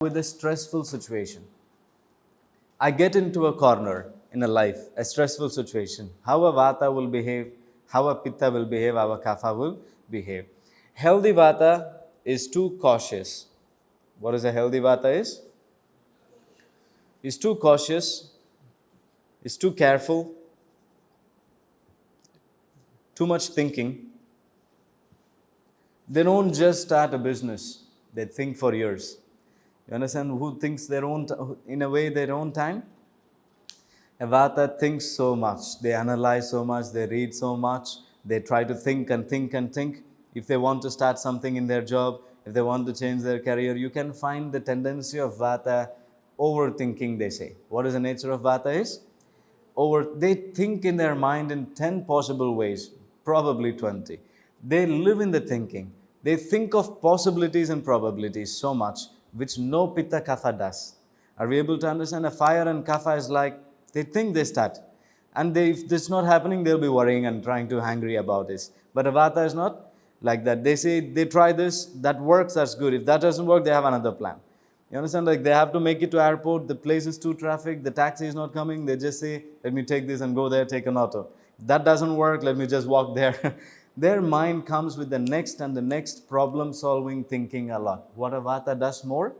With a stressful situation. I get into a corner in a life, a stressful situation. How a Vata will behave, how a Pitta will behave, how a Kapha will behave. Healthy Vata is too cautious. What is a healthy Vata is? Is too cautious, is too careful, too much thinking. They don't just start a business, they think for years. You understand who thinks their own, in a way, their own time? Vata thinks so much, they analyze so much, they read so much, they try to think and think and think. If they want to start something in their job, if they want to change their career, you can find the tendency of Vata overthinking, they say. What is the nature of Vata is? They think in their mind in 10 possible ways, probably 20. They live in the thinking. They think of possibilities and probabilities so much, which no Pitta Kapha does. Are we able to understand? A fire and Kapha is like, they think they start. And if this is not happening, they'll be worrying and trying to angry about this. But a Vata is not like that. They say, they try this, that works, that's good. If that doesn't work, they have another plan. You understand? Like they have to make it to airport, the place is too traffic, the taxi is not coming. They just say, let me take this and go there, take an auto. That doesn't work, let me just walk there. Their mind comes with the next and the next problem solving thinking a lot. What a Vata does more?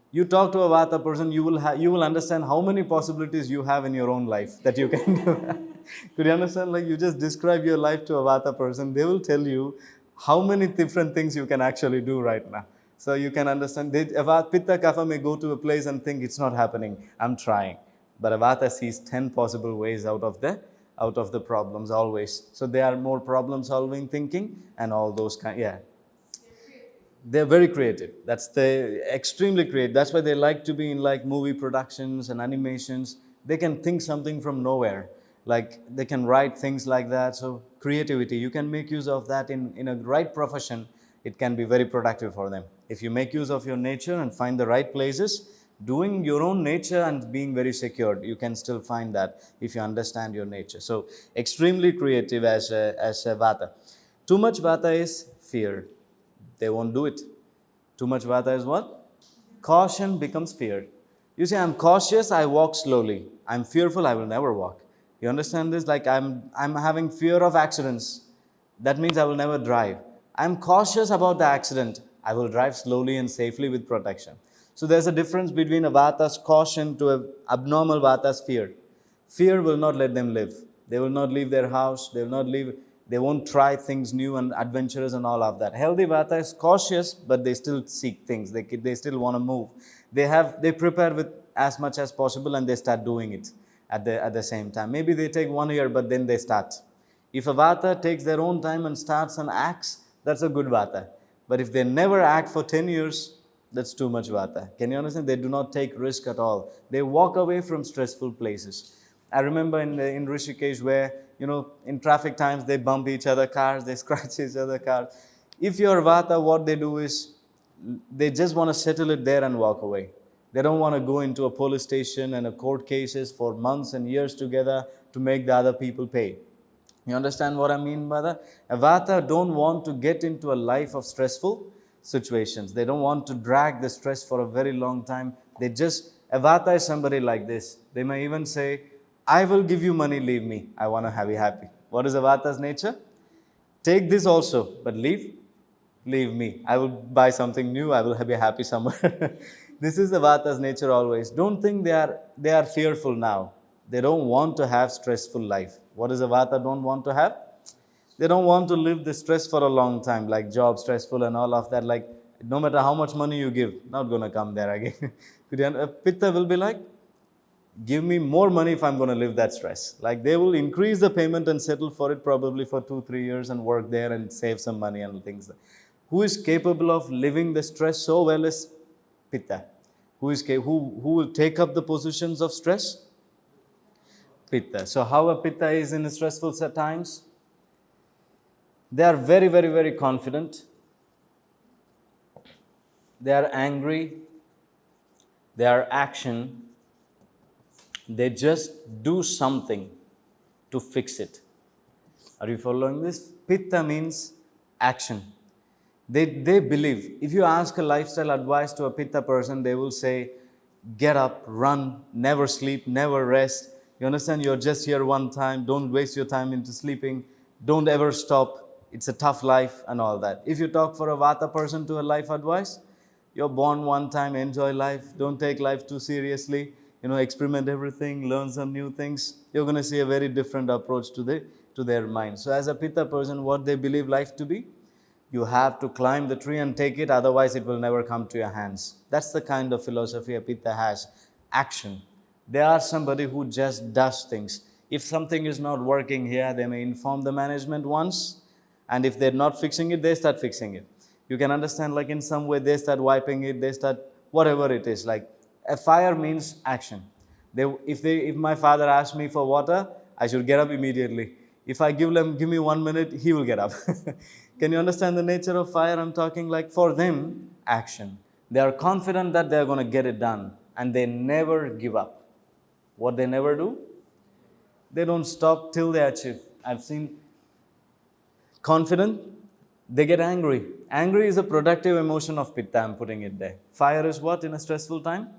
You talk to a Vata person, you will understand how many possibilities you have in your own life that you can do. Could you understand? Like you just describe your life to a Vata person, they will tell you how many different things you can actually do right now. So you can understand. A Pitta Kapha may go to a place and think it's not happening. I'm trying, but a Vata sees 10 possible ways out of the problems always. So they are more problem solving thinking and all those kind. Yeah. They're very creative. That's the extremely creative. That's why they like to be in like movie productions and animations. They can think something from nowhere. Like they can write things like that. So creativity, you can make use of that in a right profession. It can be very productive for them. If you make use of your nature and find the right places, doing your own nature and being very secured, you can still find that if you understand your nature. So extremely creative as a Vata. Too much Vata is fear. They won't do it. Too much Vata is what? Caution becomes fear. You say, I'm cautious, I walk slowly. I'm fearful, I will never walk. You understand this? Like I'm having fear of accidents. That means I will never drive. I'm cautious about the accident. I will drive slowly and safely with protection. So there's a difference between a Vata's caution to an abnormal Vata's fear. Fear will not let them live. They will not leave their house. They will not leave. They won't try things new and adventurous and all of that. Healthy Vata is cautious, but they still seek things. They still want to move. They prepare with as much as possible and they start doing it at the same time. Maybe they take 1 year, but then they start. If a Vata takes their own time and starts and acts, that's a good Vata. But if they never act for 10 years, that's too much Vata. Can you understand? They do not take risk at all. They walk away from stressful places. I remember in Rishikesh where, in traffic times, they bump each other cars, they scratch each other cars. If you're Vata, what they do is, they just want to settle it there and walk away. They don't want to go into a police station and a court cases for months and years together to make the other people pay. You understand what I mean by that? A Vata don't want to get into a life of stressful situations. They don't want to drag the stress for a very long time. A Vata is somebody like this. They may even say, I will give you money, leave me. I want to have you happy. What is a Vata's nature? Take this also, but leave me. I will buy something new. I will be happy somewhere. This is the Vata's nature always. Don't think they are fearful now. They don't want to have stressful life. What does a Vata don't want to have? They don't want to live the stress for a long time, like job stressful and all of that. Like no matter how much money you give, not going to come there again. Pitta will be like, give me more money if I'm going to live that stress. Like they will increase the payment and settle for it probably for 2-3 years and work there and save some money and things. Who is capable of living the stress so well is Pitta. Who will take up the positions of stress? Pitta. So how a Pitta is in stressful times? They are very, very, very confident. They are angry. They are action. They just do something to fix it. Are you following this? Pitta means action. They believe, if you ask a lifestyle advice to a Pitta person, they will say, get up, run, never sleep, never rest. You understand? You're just here one time. Don't waste your time into sleeping. Don't ever stop. It's a tough life and all that. If you talk for a Vata person to a life advice, you're born one time, enjoy life. Don't take life too seriously. Experiment everything, learn some new things. You're going to see a very different approach to their mind. So as a Pitta person, what they believe life to be, you have to climb the tree and take it, otherwise it will never come to your hands. That's the kind of philosophy a Pitta has. Action. They are somebody who just does things. If something is not working here, they may inform the management once, and if they're not fixing it, they start fixing it. You can understand, like in some way, they start wiping it, they start whatever it is. Like a fire means action. If my father asks me for water, I should get up immediately. If I give me 1 minute, he will get up. Can you understand the nature of fire? I'm talking like for them, action. They are confident that they are going to get it done, and they never give up. What they never do? They don't stop till they achieve. I've seen confident, they get angry. Angry is a productive emotion of Pitta, I'm putting it there. Fire is what in a stressful time?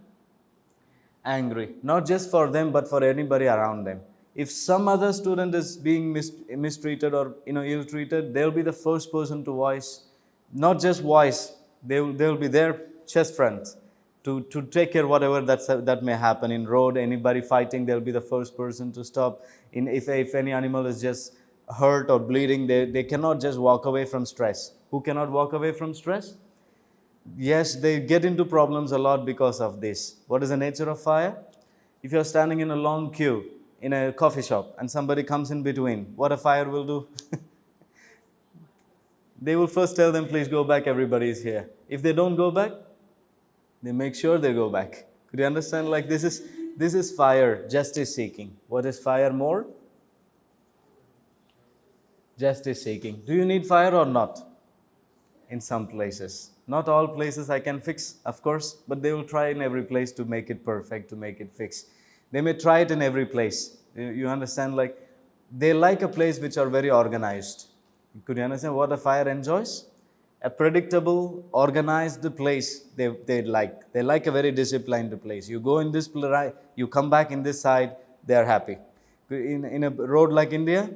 Angry. Not just for them, but for anybody around them. If some other student is being mistreated or ill-treated, they'll be the first person to voice. Not just voice, they'll be their chest friends to take care of whatever that may happen. In road, anybody fighting, they'll be the first person to stop. If any animal is just hurt or bleeding, they cannot just walk away from stress. Who cannot walk away from stress? Yes, they get into problems a lot because of this. What is the nature of fire? If you're standing in a long queue in a coffee shop and somebody comes in between, what a fire will do? They will first tell them, please go back, everybody is here. If they don't go back, they make sure they go back. Could you understand? Like this is fire, justice seeking. What is fire more? Justice seeking. Do you need fire or not? In some places. Not all places I can fix, of course, but they will try in every place to make it perfect, to make it fix. They may try it in every place. You understand? Like they like a place which are very organized. Could you understand what a fire enjoys? A predictable, organized place they like. They like a very disciplined place. You go in this place, you come back in this side, they are happy. In a road like India,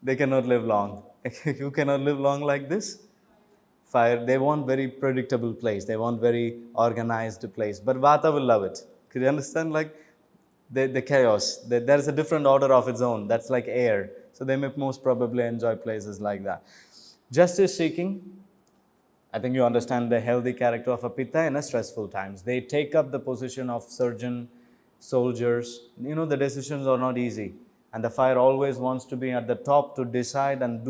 they cannot live long. You cannot live long like this. Fire, they want very predictable place. They want very organized place. But Vata will love it. Could you understand? Like the chaos. There is a different order of its own. That's like air. So they may most probably enjoy places like that. Justice seeking. I think you understand the healthy character of a Pitta in a stressful times. They take up the position of surgeon, soldiers. The decisions are not easy. And the fire always wants to be at the top to decide and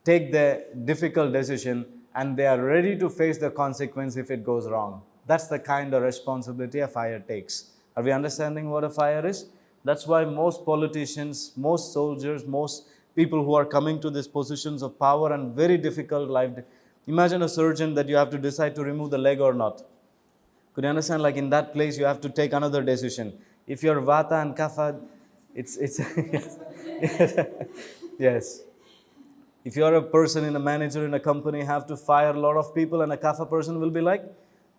take the difficult decision, and they are ready to face the consequence if it goes wrong. That's the kind of responsibility a fire takes. Are we understanding what a fire is? That's why most politicians, most soldiers, most people who are coming to these positions of power and very difficult life. Imagine a surgeon that you have to decide to remove the leg or not. Could you understand? Like in that place, you have to take another decision. If you're Vata and Kapha, it's yes. Yes. If you're a person in a manager in a company, have to fire a lot of people, and a Kapha person will be like,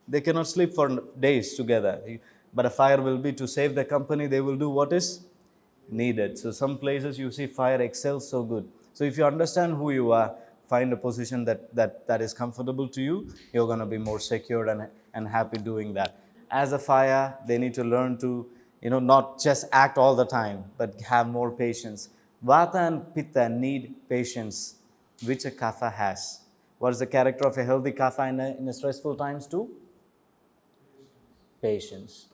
they cannot sleep for days together. But a fire will be to save the company, they will do what is needed. So some places you see fire excels so good. So if you understand who you are, find a position that is comfortable to you, you're going to be more secure and happy doing that. As a fire, they need to learn to, not just act all the time, but have more patience. Vata and Pitta need patience, which a Kapha has. What is the character of a healthy Kapha in a stressful times too? Patience.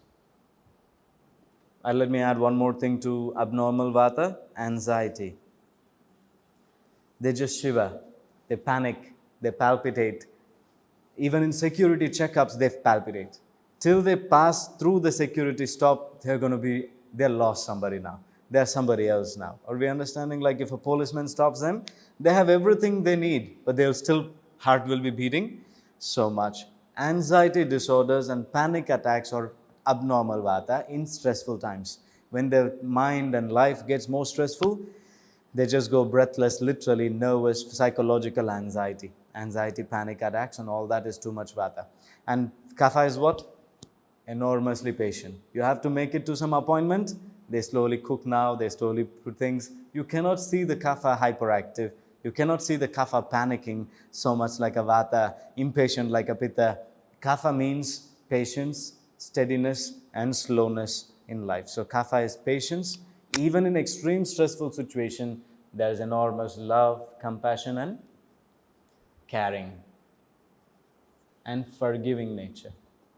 And let me add one more thing to abnormal Vata, anxiety. They just shiver, they panic, they palpitate. Even in security checkups, they palpitate. Till they pass through the security stop, they're lost somebody now. They're somebody else now. Are we understanding? Like if a policeman stops them, they have everything they need, but heart will be beating so much. Anxiety disorders and panic attacks are abnormal Vata in stressful times. When the mind and life gets more stressful, They just go breathless, literally nervous, psychological anxiety. Anxiety, panic attacks, and all that is too much Vata. And Kapha is what? Enormously patient. You have to make it to some appointment. They slowly cook now, they slowly put things. You cannot see the Kapha hyperactive. You cannot see the Kapha panicking so much like a Vata, impatient like a Pitta. Kapha means patience, steadiness, and slowness in life. So Kapha is patience. Even in extreme stressful situation, there is enormous love, compassion, and caring and forgiving nature.